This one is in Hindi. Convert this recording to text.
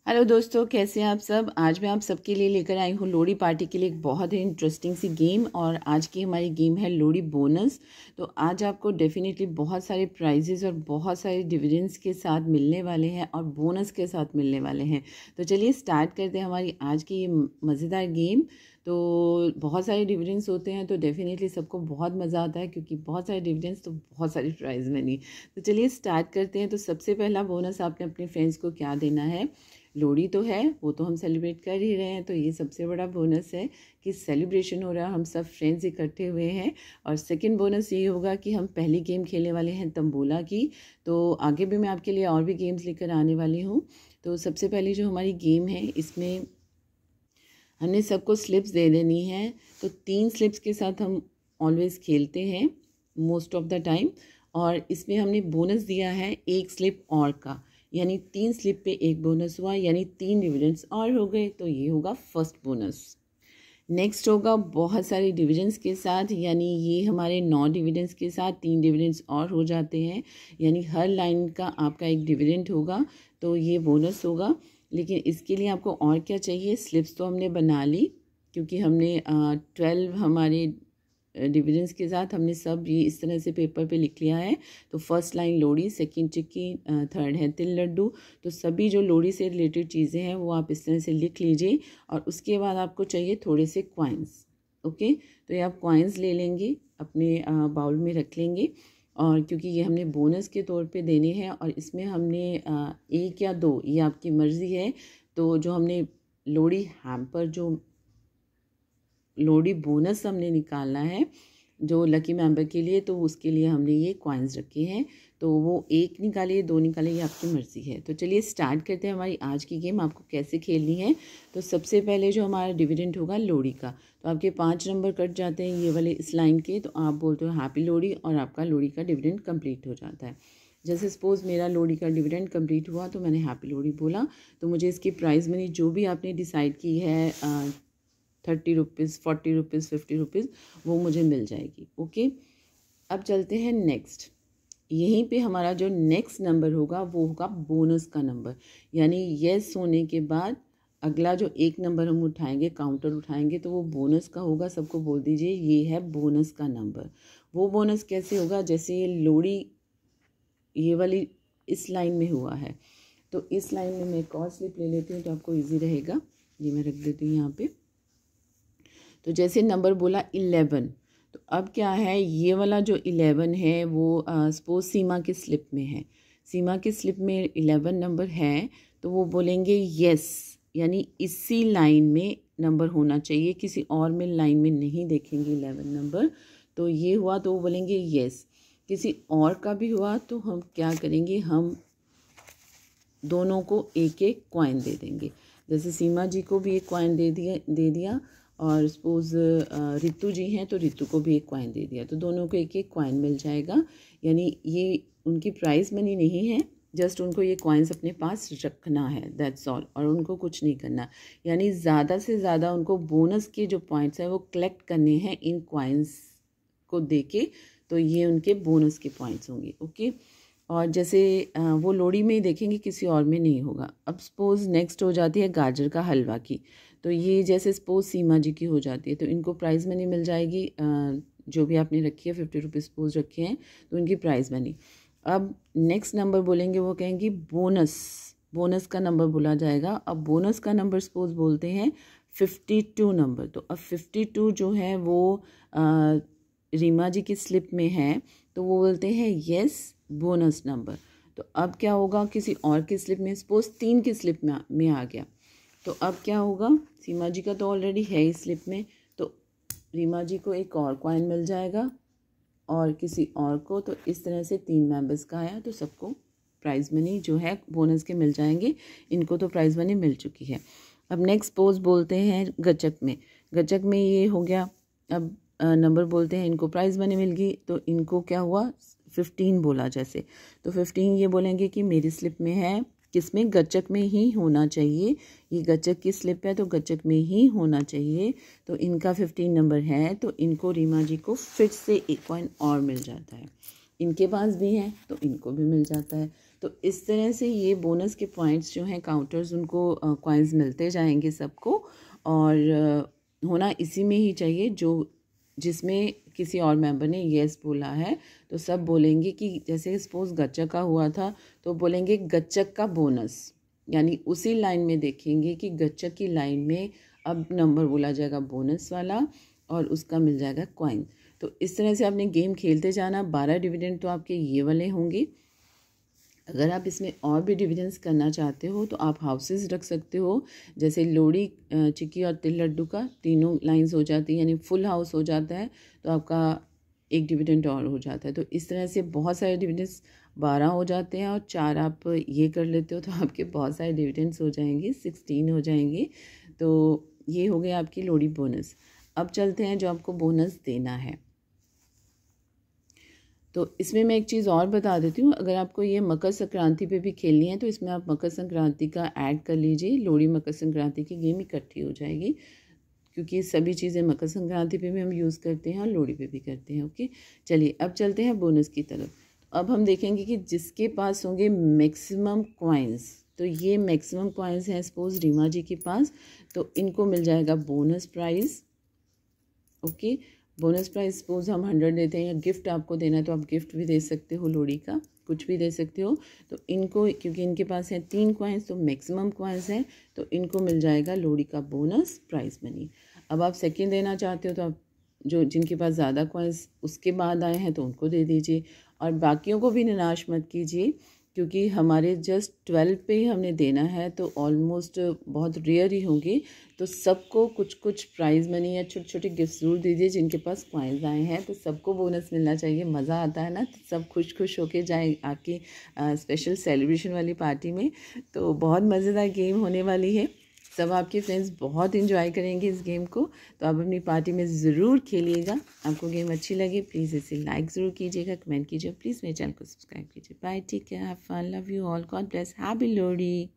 हेलो दोस्तों, कैसे हैं आप सब। आज मैं आप सबके लिए लेकर आई हूँ लोहड़ी पार्टी के लिए एक बहुत ही इंटरेस्टिंग सी गेम। और आज की हमारी गेम है लोहड़ी बोनस। तो आज आपको डेफिनेटली बहुत सारे प्राइजेस और बहुत सारे डिविडेंड्स के साथ मिलने वाले हैं और बोनस के साथ मिलने वाले हैं। तो चलिए स्टार्ट करते हैं हमारी आज की ये मज़ेदार गेम। तो बहुत सारे डिविडेंड्स होते हैं तो डेफिनेटली सबको बहुत मज़ा आता है, क्योंकि बहुत सारे डिविडेंड्स तो बहुत सारी प्राइज मनी। तो चलिए स्टार्ट करते हैं। तो सबसे पहला बोनस आपने अपने फ्रेंड्स को क्या देना है। लोहड़ी तो है, वो तो हम सेलिब्रेट कर ही रहे हैं, तो ये सबसे बड़ा बोनस है कि सेलिब्रेशन हो रहा है, हम सब फ्रेंड्स इकट्ठे हुए हैं। और सेकंड बोनस ये होगा कि हम पहली गेम खेलने वाले हैं तंबोला की। तो आगे भी मैं आपके लिए और भी गेम्स लेकर आने वाली हूँ। तो सबसे पहली जो हमारी गेम है, इसमें हमने सबको स्लिप्स दे देनी है। तो 3 स्लिप्स के साथ हम ऑलवेज़ खेलते हैं मोस्ट ऑफ द टाइम। और इसमें हमने बोनस दिया है 1 स्लिप और का, यानी 3 स्लिप पे 1 बोनस हुआ, यानी 3 डिविडेंड्स और हो गए। तो ये होगा फर्स्ट बोनस। नेक्स्ट होगा बहुत सारे डिविडेंड्स के साथ, यानी ये हमारे 9 डिविडेंड्स के साथ 3 डिविडेंड्स और हो जाते हैं, यानी हर लाइन का आपका एक डिविडेंड होगा। तो ये बोनस होगा। लेकिन इसके लिए आपको और क्या चाहिए। स्लिप्स तो हमने बना ली, क्योंकि हमने 12 हमारे डिविडेंड्स के साथ हमने सब ये इस तरह से पेपर पे लिख लिया है। तो फर्स्ट लाइन लोहड़ी, सेकंड चिक्की, थर्ड है तिल लड्डू। तो सभी जो लोहड़ी से रिलेटेड चीज़ें हैं वो आप इस तरह से लिख लीजिए। और उसके बाद आपको चाहिए थोड़े से कॉइन्स। ओके, तो ये आप कॉइन्स ले लेंगे, अपने बाउल में रख लेंगे। और क्योंकि ये हमने बोनस के तौर पे देने हैं और इसमें हमने 1 या 2, ये आपकी मर्ज़ी है। तो जो हमने लोहड़ी हैम्पर, जो लोहड़ी बोनस हमने निकालना है जो लकी मेंबर के लिए, तो उसके लिए हमने ये कॉइन्स रखे हैं। तो वो 1 निकालिए, 2 निकालिए, ये आपकी मर्ज़ी है। तो चलिए स्टार्ट करते हैं हमारी आज की गेम। आपको कैसे खेलनी है। तो सबसे पहले जो हमारा डिविडेंड होगा लोहड़ी का, तो आपके 5 नंबर कट जाते हैं ये वाले इस लाइन के। तो आप बोलते हो हैप्पी लोहड़ी और आपका लोहड़ी का डिविडेंड कंप्लीट हो जाता है। जैसे सपोज़ मेरा लोहड़ी का डिविडेंड कंप्लीट हुआ तो मैंने हैप्पी लोहड़ी बोला, तो मुझे इसकी प्राइज़ मनी जो भी आपने डिसाइड की है 30 रुपीज़, 40 रुपीज़, 50 रुपीज़, वो मुझे मिल जाएगी। ओके, अब चलते हैं नेक्स्ट। यहीं पे हमारा जो नेक्स्ट नंबर होगा वो होगा बोनस का नंबर, यानी येस होने के बाद अगला जो 1 नंबर हम उठाएंगे, काउंटर उठाएंगे, तो वो बोनस का होगा। सबको बोल दीजिए ये है बोनस का नंबर। वो बोनस कैसे होगा, जैसे ये लोहड़ी ये वाली इस लाइन में हुआ है, तो इस लाइन में मैं एक और स्लिप ले लेती हूँ तो आपको ईजी रहेगा। ये मैं रख देती हूँ यहाँ पे। तो जैसे नंबर बोला 11, तो अब क्या है, ये वाला जो 11 है वो सपोज सीमा की स्लिप में है। सीमा की स्लिप में 11 नंबर है, तो वो बोलेंगे यस, यानी इसी लाइन में नंबर होना चाहिए, किसी और में लाइन में नहीं देखेंगे 11 नंबर। तो ये हुआ तो वो बोलेंगे यस। किसी और का भी हुआ तो हम क्या करेंगे, हम दोनों को एक एक कॉइन दे देंगे। जैसे सीमा जी को भी एक कॉइन दे दिया और सपोज़ रितु जी हैं तो रितु को भी एक कॉइन दे दिया, तो दोनों को एक एक कॉइन मिल जाएगा। यानी ये उनकी प्राइज़ मनी नहीं है, जस्ट उनको ये कॉइन्स अपने पास रखना है, दैट्स ऑल, और उनको कुछ नहीं करना। यानी ज़्यादा से ज़्यादा उनको बोनस के जो पॉइंट्स हैं वो कलेक्ट करने हैं इन कॉइन्स को देके, तो ये उनके बोनस के पॉइंट्स होंगे। ओके, और जैसे वो लोहड़ी में ही देखेंगे, किसी और में नहीं होगा। अब सपोज़ नेक्स्ट हो जाती है गाजर का हलवा की, तो ये जैसे सपोज़ सीमा जी की हो जाती है, तो इनको प्राइज़ मनी मिल जाएगी जो भी आपने रखी है, 50 रुपीज़ सपोज़ रखे हैं, तो उनकी प्राइज़ मनी। अब नेक्स्ट नंबर बोलेंगे, वो कहेंगी बोनस, बोनस का नंबर बोला जाएगा। अब बोनस का नंबर सपोज़ बोलते हैं 52 नंबर। तो अब 52 जो है वो रीमा जी की स्लिप में है, तो वो बोलते हैं येस बोनस नंबर। तो अब क्या होगा, किसी और की स्लिप में सपोज 3 की स्लिप में आ गया, तो अब क्या होगा, सीमा जी का तो ऑलरेडी है इस स्लिप में, तो रीमा जी को एक और कॉइन मिल जाएगा और किसी और को। तो इस तरह से 3 मेंबर्स का आया, तो सबको प्राइज़ मनी जो है बोनस के मिल जाएंगे। इनको तो प्राइज़ मनी मिल चुकी है। अब नेक्स्ट पोज बोलते हैं गचक में। गचक में ये हो गया, अब नंबर बोलते हैं, इनको प्राइज़ मनी मिल गई, तो इनको क्या हुआ 15 बोला जैसे, तो 15 ये बोलेंगे कि मेरी स्लिप में है, किसमें, गचक में ही होना चाहिए। ये गचक की स्लिप है तो गचक में ही होना चाहिए, तो इनका 15 नंबर है, तो इनको रीमा जी को फिर से एक कॉइन और मिल जाता है। इनके पास भी है तो इनको भी मिल जाता है। तो इस तरह से ये बोनस के पॉइंट्स जो हैं काउंटर्स, उनको कॉइन्स मिलते जाएंगे सबको। और होना इसी में ही चाहिए जो जिसमें किसी और मेंबर ने येस बोला है तो सब बोलेंगे कि जैसे सपोज गच्चक का हुआ था तो बोलेंगे गच्चक का बोनस, यानी उसी लाइन में देखेंगे कि गच्चक की लाइन में अब नंबर बोला जाएगा बोनस वाला और उसका मिल जाएगा कॉइन। तो इस तरह से आपने गेम खेलते जाना। 12 डिविडेंड तो आपके ये वाले होंगे। अगर आप इसमें और भी डिविडेंड्स करना चाहते हो तो आप हाउसेस रख सकते हो, जैसे लोड़ी, चिक्की और तिल लड्डू का तीनों लाइंस हो जाती है, यानी फुल हाउस हो जाता है तो आपका एक डिविडेंड और हो जाता है। तो इस तरह से बहुत सारे डिविडेंड्स 12 हो जाते हैं और 4 आप ये कर लेते हो तो आपके बहुत सारे डिविडेंड्स हो जाएंगे, 16 हो जाएंगे। तो ये हो गया आपकी लोड़ी बोनस। अब चलते हैं जो आपको बोनस देना है। तो इसमें मैं एक चीज़ और बता देती हूँ, अगर आपको ये मकर संक्रांति पे भी खेलनी है तो इसमें आप मकर संक्रांति का ऐड कर लीजिए। लोड़ी मकर संक्रांति की गेम इकट्ठी हो जाएगी, क्योंकि सभी चीज़ें मकर संक्रांति पे भी हम यूज़ करते हैं और लोड़ी पे भी करते हैं। ओके, चलिए अब चलते हैं बोनस की तरफ। अब हम देखेंगे कि जिसके पास होंगे मैक्सिमम कॉइन्स, तो ये मैक्सिमम कॉइन्स हैं सपोज रीमा जी के पास, तो इनको मिल जाएगा bonus prize. Okay, bonus price suppose हम 100 देते हैं या गिफ्ट आपको देना है तो आप गिफ्ट भी दे सकते हो, लोड़ी का कुछ भी दे सकते हो। तो इनको, क्योंकि इनके पास है 3 कॉइन्स तो मैक्सिमम कॉइन्स हैं, तो इनको मिल जाएगा लोड़ी का बोनस प्राइस मनी। अब आप सेकंड देना चाहते हो तो आप जो जिनके पास ज़्यादा कॉइन्स उसके बाद आए हैं तो उनको दे दीजिए, और बाकियों को भी निराश मत कीजिए, क्योंकि हमारे जस्ट 12 पे ही हमने देना है तो ऑलमोस्ट बहुत रेयर ही होंगे। तो सबको कुछ कुछ प्राइज़ मनी या छोटे छोटे गिफ्ट ज़रूर दीजिए जिनके पास कॉइन्स आए हैं, तो सबको बोनस मिलना चाहिए। मज़ा आता है ना, तो सब खुश खुश होके जाए आपकी स्पेशल सेलिब्रेशन वाली पार्टी में। तो बहुत मज़ेदार गेम होने वाली है, सब आपके फ्रेंड्स बहुत इन्जॉय करेंगे इस गेम को। तो आप अपनी पार्टी में ज़रूर खेलिएगा। आपको गेम अच्छी लगे प्लीज़ इसे लाइक ज़रूर कीजिएगा, कमेंट कीजिए, प्लीज़ मेरे चैनल को सब्सक्राइब कीजिए। Bye, take care, have fun, love you all, God bless, happy Lohri.